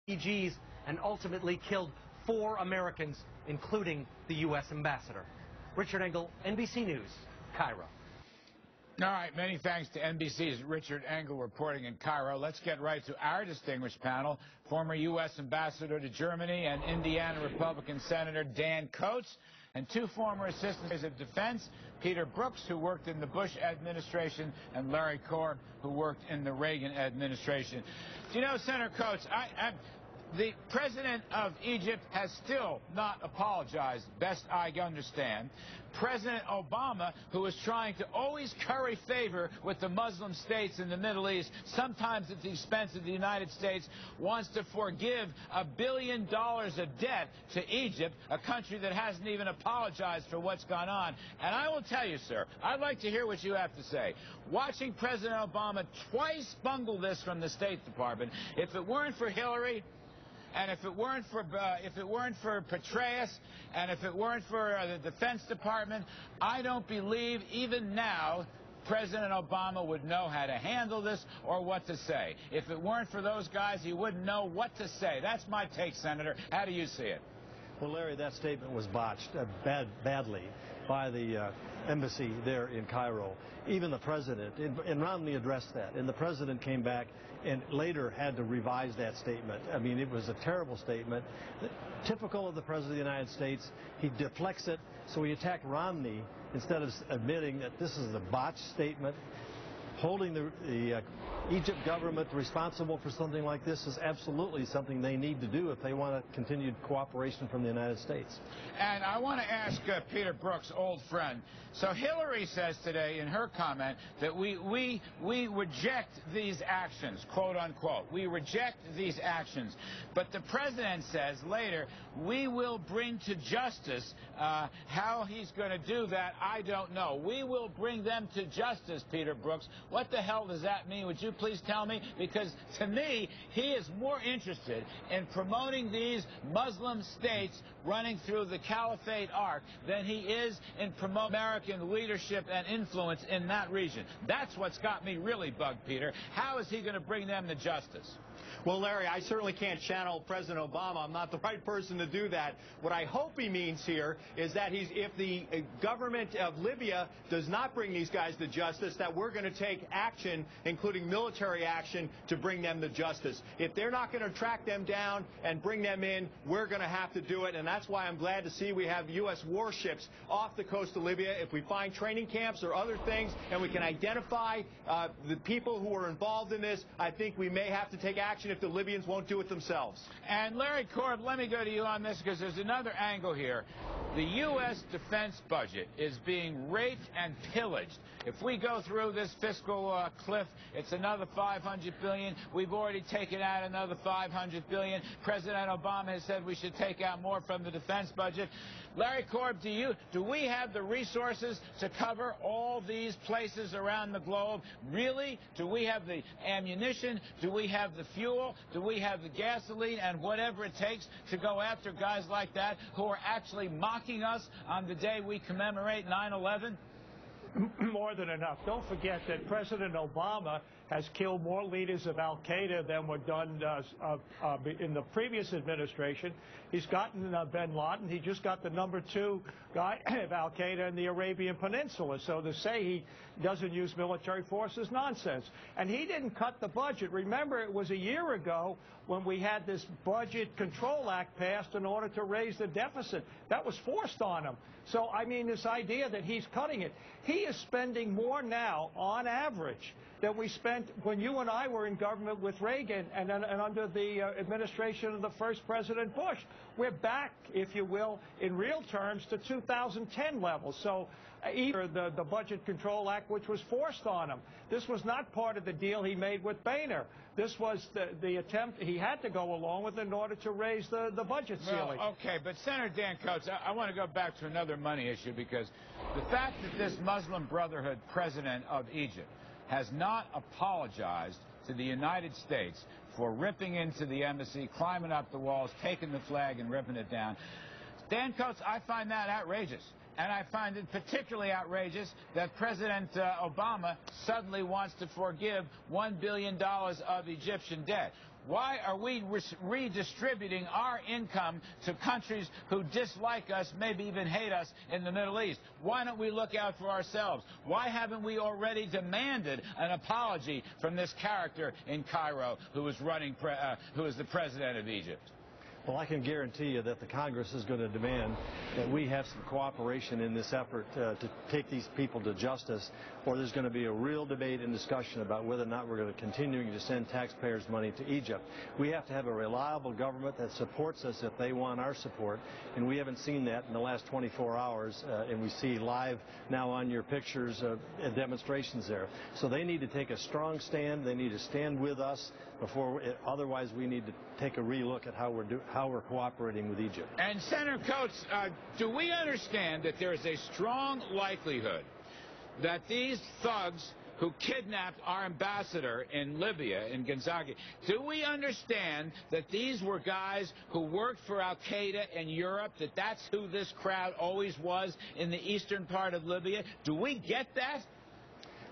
RPGs and ultimately killed 4 Americans, including the U.S. ambassador. Richard Engel, NBC News, Cairo. All right, many thanks to NBC's Richard Engel reporting in Cairo. Let's get right to our distinguished panel, former U.S. Ambassador to Germany and Indiana Republican Senator Dan Coats, and 2 former Assistants of Defense, Peter Brooks, who worked in the Bush administration, and Larry Korb, who worked in the Reagan administration. Do you know, Senator Coats, the president of Egypt has still not apologized, best I understand. President Obama, who is trying to always curry favor with the Muslim states in the Middle East, sometimes at the expense of the United States, wants to forgive $1 billion of debt to Egypt, a country that hasn't even apologized for what's gone on. And I will tell you, sir, I'd like to hear what you have to say. Watching President Obama twice bungle this from the State Department, if it weren't for Hillary, and if it weren't for Petraeus, and if it weren't for the Defense Department, I don't believe even now President Obama would know how to handle this or what to say. If it weren't for those guys, he wouldn't know what to say. That's my take, Senator. How do you see it? Well, Larry, that statement was botched badly by the embassy there in Cairo. Even the president, and Romney addressed that, and the president came back and later had to revise that statement. I mean, it was a terrible statement. Typical of the President of the United States, he deflects it, so he attacked Romney instead of admitting that this is a botched statement. Holding the Egypt government responsible for something like this is absolutely something they need to do if they want a continued cooperation from the United States. And I want to ask Peter Brooks, old friend. So Hillary says today in her comment that we reject these actions, quote unquote. We reject these actions. But the president says later, we will bring to justice. How he's going to do that, I don't know. We will bring them to justice, Peter Brooks. What the hell does that mean? Would you please tell me? Because to me, he is more interested in promoting these Muslim states running through the Caliphate arc than he is in promoting American leadership and influence in that region. That's what's got me really bugged, Peter. How is he going to bring them to justice? Well, Larry, I certainly can't channel President Obama. I'm not the right person to do that. What I hope he means here is that if the government of Libya does not bring these guys to justice, that we're going to take action, including military action, to bring them to justice. If they're not going to track them down and bring them in, we're going to have to do it. And that's why I'm glad to see we have U.S. warships off the coast of Libya. If we find training camps or other things and we can identify the people who are involved in this, I think we may have to take action if the Libyans won't do it themselves. And Larry Korb, let me go to you on this because there's another angle here. The U.S. defense budget is being raped and pillaged. If we go through this fiscal cliff, it's another $500 billion. We've already taken out another $500 billion. President Obama has said we should take out more from the defense budget. Larry Korb, do we have the resources to cover all these places around the globe? Really? Do we have the ammunition? Do we have the fuel? Do we have the gasoline and whatever it takes to go after guys like that who are actually mocking us on the day we commemorate 9/11? More than enough. Don't forget that President Obama has killed more leaders of al-Qaeda than were done in the previous administration. He's gotten bin Laden. He just got the #2 guy of al-Qaeda in the Arabian Peninsula. So to say he doesn't use military force is nonsense. And he didn't cut the budget. Remember, it was a year ago when we had this Budget Control Act passed in order to raise the deficit. That was forced on him. So, I mean, this idea that he's cutting it. He is spending more now, on average, than we spent when you and I were in government with Reagan and under the administration of the first President Bush. We're back, if you will, in real terms to 2010 levels. So either the Budget Control Act, which was forced on him. This was not part of the deal he made with Boehner. This was the attempt he had to go along with in order to raise the budget ceiling. Well, okay, but Senator Dan Coats, I want to go back to another money issue because the fact that this Muslim Brotherhood president of Egypt has not apologized to the United States for ripping into the embassy, climbing up the walls, taking the flag and ripping it down. Dan Coats, I find that outrageous. And I find it particularly outrageous that President Obama suddenly wants to forgive $1 billion of Egyptian debt. Why are we redistributing our income to countries who dislike us, maybe even hate us in the Middle East? Why don't we look out for ourselves? Why haven't we already demanded an apology from this character in Cairo who is the president of Egypt? Well, I can guarantee you that the Congress is going to demand that we have some cooperation in this effort to take these people to justice, or there's going to be a real debate and discussion about whether or not we're going to continue to send taxpayers' money to Egypt. We have to have a reliable government that supports us if they want our support, and we haven't seen that in the last 24 hours, and we see live now on your pictures demonstrations there. So they need to take a strong stand. They need to stand with us otherwise we need to take a relook at how we're cooperating with Egypt. And Senator Coates, do we understand that there is a strong likelihood that these thugs who kidnapped our ambassador in Libya, in Gonzaga, do we understand that these were guys who worked for Al-Qaeda in Europe, that that's who this crowd always was in the eastern part of Libya? Do we get that?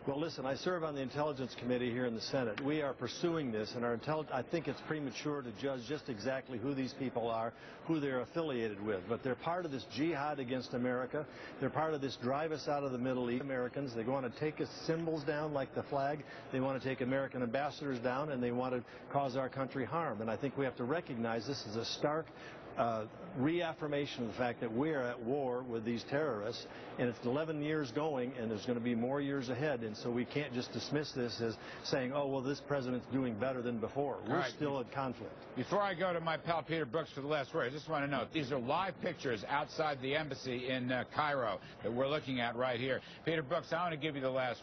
Well, listen, I serve on the Intelligence Committee here in the Senate. We are pursuing this, and I think it's premature to judge just exactly who these people are, who they're affiliated with. But they're part of this jihad against America. They're part of this drive us out of the Middle East. Americans, they want to take us symbols down like the flag. They want to take American ambassadors down, and they want to cause our country harm. And I think we have to recognize this is a stark reaffirmation of the fact that we're at war with these terrorists, and it's 11 years going, and there's going to be more years ahead, and so we can't just dismiss this as saying, oh, well, this president's doing better than before. We're still in conflict. Before I go to my pal Peter Brooks for the last word, I just want to note, these are live pictures outside the embassy in Cairo that we're looking at right here. Peter Brooks, I want to give you the last